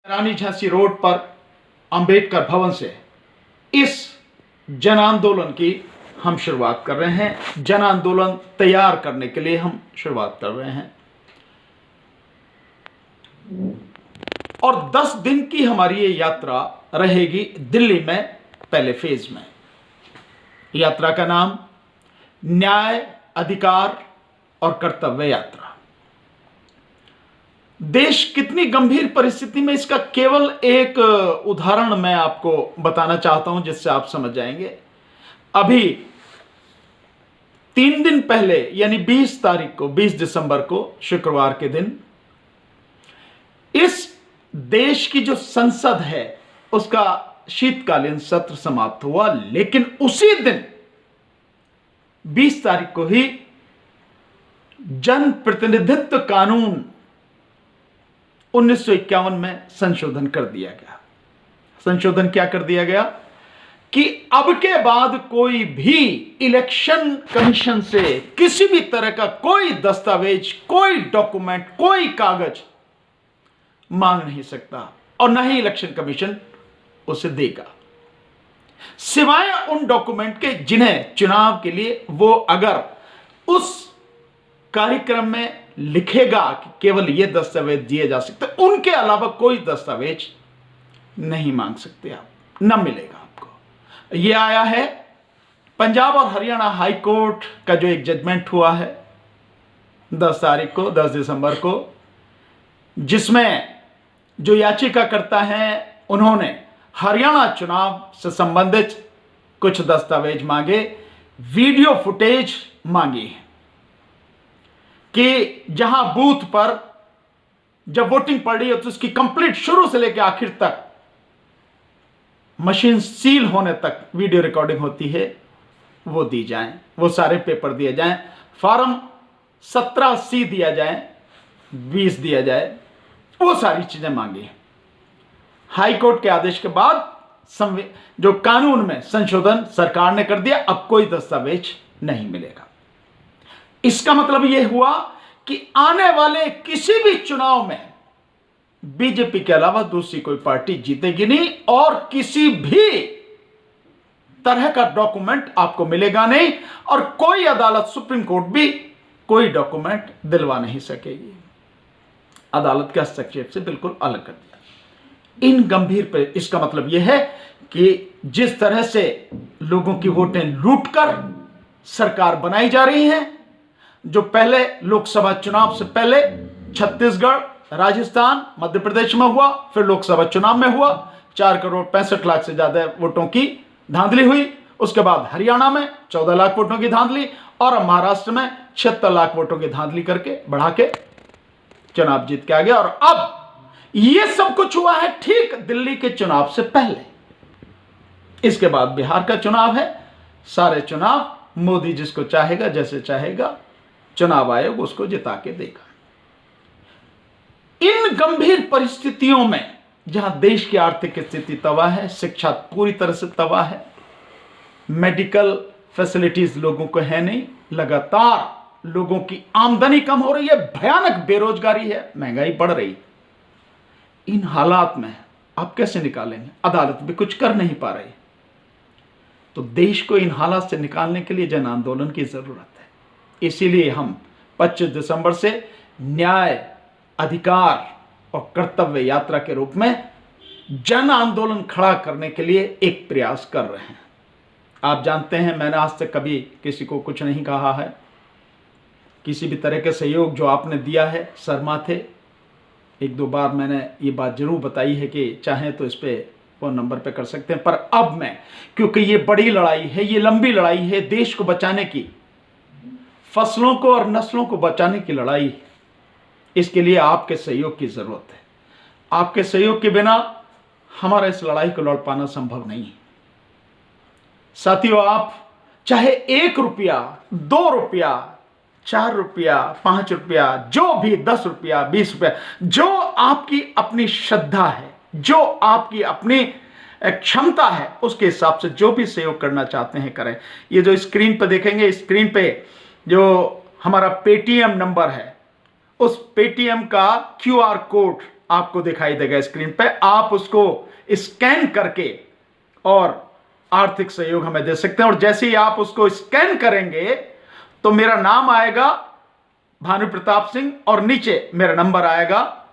रानी Jhansi road पर अंबेडकर भवन से इस जन आंदोलन की हम शुरुआत कर रहे हैं। जन आंदोलन तैयार करने के लिए हम शुरुआत कर रहे हैं और 10 दिन की हमारी ये यात्रा रहेगी दिल्ली में पहले फेज में। यात्रा का नाम न्याय, अधिकार और कर्तव्य यात्रा। देश कितनी गंभीर परिस्थिति में, इसका केवल एक उदाहरण मैं आपको बताना चाहता हूं जिससे आप समझ जाएंगे। अभी 3 दिन पहले यानी 20 तारीख को, 20 दिसंबर को, शुक्रवार के दिन इस देश की जो संसद है उसका शीतकालीन सत्र समाप्त हुआ। लेकिन उसी दिन 20 तारीख को ही जन प्रतिनिधित्व कानून 1951 में संशोधन कर दिया गया। संशोधन क्या कर दिया गया कि अब के बाद कोई भी इलेक्शन कमीशन से किसी भी तरह का कोई दस्तावेज, कोई डॉक्यूमेंट, कोई कागज मांग नहीं सकता और न ही इलेक्शन कमीशन उसे देगा, सिवाय उन डॉक्यूमेंट के जिन्हें चुनाव के लिए वो अगर उस कार्यक्रम में लिखेगा कि केवल ये दस्तावेज दिए जा सकते, उनके अलावा कोई दस्तावेज नहीं मांग सकते आप, न मिलेगा आपको। ये आया है पंजाब और हरियाणा हाई कोर्ट का जो एक जजमेंट हुआ है 10 तारीख को, 10 दिसंबर को, जिसमें जो याचिकाकर्ता हैं उन्होंने हरियाणा चुनाव से संबंधित कुछ दस्तावेज मांगे, वीडियो फुटेज मांगी है कि जहां बूथ पर जब वोटिंग पड़ रही है तो उसकी कंप्लीट शुरू से लेकर आखिर तक, मशीन सील होने तक वीडियो रिकॉर्डिंग होती है, वो दी जाए, वो सारे पेपर दिए जाएं, फॉर्म 17C दिया जाए, 20 दिया जाए, वो सारी चीजें मांगी। हाई कोर्ट के आदेश के बाद जो कानून में संशोधन सरकार ने कर दिया, अब कोई दस्तावेज नहीं मिलेगा। इसका मतलब यह हुआ कि आने वाले किसी भी चुनाव में बीजेपी के अलावा दूसरी कोई पार्टी जीतेगी नहीं और किसी भी तरह का डॉक्यूमेंट आपको मिलेगा नहीं और कोई अदालत, सुप्रीम कोर्ट भी कोई डॉक्यूमेंट दिलवा नहीं सकेगी। अदालत के हस्तक्षेप से बिल्कुल अलग कर दिया। इन गंभीर पे इसका मतलब यह है कि जिस तरह से लोगों की वोटें लूटकर सरकार बनाई जा रही है, जो पहले लोकसभा चुनाव से पहले छत्तीसगढ़, राजस्थान, मध्य प्रदेश में हुआ, फिर लोकसभा चुनाव में हुआ, 4 करोड़ 65 लाख से ज्यादा वोटों की धांधली हुई। उसके बाद हरियाणा में 14 लाख वोटों की धांधली और महाराष्ट्र में 76 लाख वोटों की धांधली करके बढ़ा के चुनाव जीत के आ गया। और अब यह सब कुछ हुआ है ठीक दिल्ली के चुनाव से पहले। इसके बाद बिहार का चुनाव है। सारे चुनाव मोदी जिसको चाहेगा, जैसे चाहेगा, चुनाव आयोग उसको जिता के देगा। इन गंभीर परिस्थितियों में जहां देश की आर्थिक स्थिति तबाह है, शिक्षा पूरी तरह से तबाह है, मेडिकल फैसिलिटीज लोगों को है नहीं, लगातार लोगों की आमदनी कम हो रही है, भयानक बेरोजगारी है, महंगाई बढ़ रही। इन हालात में आप कैसे निकालेंगे? अदालत भी कुछ कर नहीं पा रही। तो देश को इन हालात से निकालने के लिए जन आंदोलन की जरूरत है। इसीलिए हम 25 दिसंबर से न्याय, अधिकार और कर्तव्य यात्रा के रूप में जन आंदोलन खड़ा करने के लिए एक प्रयास कर रहे हैं। आप जानते हैं, मैंने आज तक कभी किसी को कुछ नहीं कहा है। किसी भी तरह के सहयोग जो आपने दिया है सर माथे, 1-2 बार मैंने ये बात जरूर बताई है कि चाहें तो इस पे फोन नंबर पे कर सकते हैं। पर अब मैं, क्योंकि ये बड़ी लड़ाई है, ये लंबी लड़ाई है, देश को बचाने की, फसलों को और नस्लों को बचाने की लड़ाई है, इसके लिए आपके सहयोग की जरूरत है। आपके सहयोग के बिना हमारा इस लड़ाई को लड़ पाना संभव नहीं है। साथियों, आप चाहे 1 रुपया, 2 रुपया, 4 रुपया, 5 रुपया, जो भी 10 रुपया, 20 रुपया, जो आपकी अपनी श्रद्धा है, जो आपकी अपनी क्षमता है, उसके हिसाब से जो भी सहयोग करना चाहते हैं करें। ये जो स्क्रीन पर देखेंगे, स्क्रीन पे जो हमारा पेटीएम नंबर है, उस पेटीएम का QR कोड आपको दिखाई देगा स्क्रीन पे, आप उसको स्कैन करके और आर्थिक सहयोग हमें दे सकते हैं। और जैसे ही आप उसको स्कैन करेंगे तो मेरा नाम आएगा भानु प्रताप सिंह और नीचे मेरा नंबर आएगा,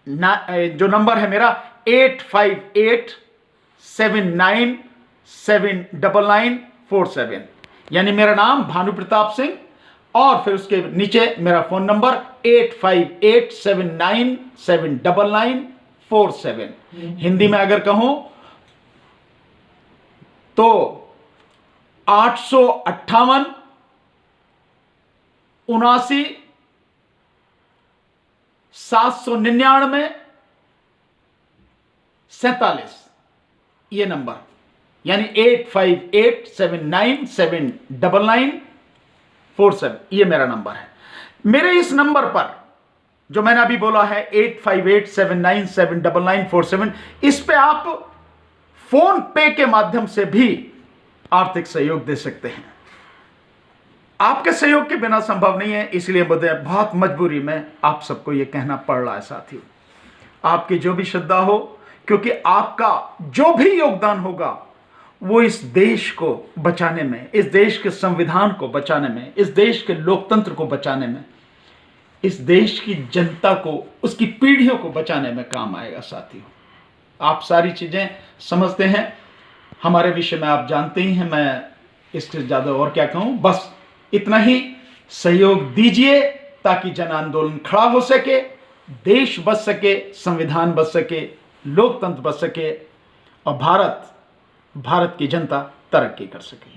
जो नंबर है मेरा 8587979947, यानी मेरा नाम भानु प्रताप सिंह और फिर उसके नीचे मेरा फोन नंबर 8587979947। हिंदी में अगर कहूं तो 858 79 799 47, ये नंबर, यानी 8587979947, ये मेरा नंबर है। मेरे इस नंबर पर जो मैंने अभी बोला है 8587979947, इस पे आप फोन पे के माध्यम से भी आर्थिक सहयोग दे सकते हैं। आपके सहयोग के बिना संभव नहीं है, इसलिए मुझे बहुत मजबूरी में आप सबको यह कहना पड़ रहा है साथियों, आपकी जो भी श्रद्धा हो, क्योंकि आपका जो भी योगदान होगा वो इस देश को बचाने में, इस देश के संविधान को बचाने में, इस देश के लोकतंत्र को बचाने में, इस देश की जनता को, उसकी पीढ़ियों को बचाने में काम आएगा साथियों। आप सारी चीजें समझते हैं, हमारे विषय में आप जानते ही हैं, मैं इससे ज्यादा और क्या कहूं, बस इतना ही सहयोग दीजिए ताकि जन आंदोलन खड़ा हो सके, देश बच सके, संविधान बच सके, लोकतंत्र बच सके और भारत की जनता तरक्की कर सके।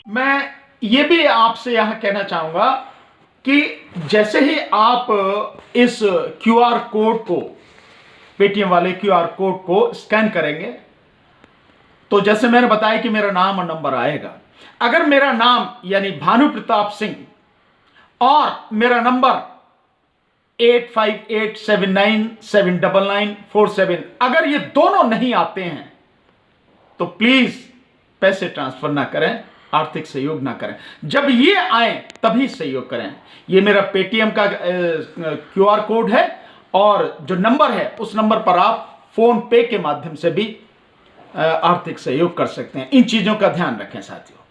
मैं ये भी आपसे यहां कहना चाहूंगा कि जैसे ही आप इस क्यूआर कोड को, पेटीएम वाले क्यूआर कोड को स्कैन करेंगे तो जैसे मैंने बताया कि मेरा नाम और नंबर आएगा। अगर मेरा नाम यानी भानु प्रताप सिंह और मेरा नंबर 8587979947, अगर ये दोनों नहीं आते हैं तो प्लीज पैसे ट्रांसफर ना करें, आर्थिक सहयोग ना करें। जब ये आए तभी सहयोग करें। ये मेरा पेटीएम का क्यूआर कोड है और जो नंबर है उस नंबर पर आप फोन पे के माध्यम से भी आर्थिक सहयोग कर सकते हैं। इन चीजों का ध्यान रखें साथियों।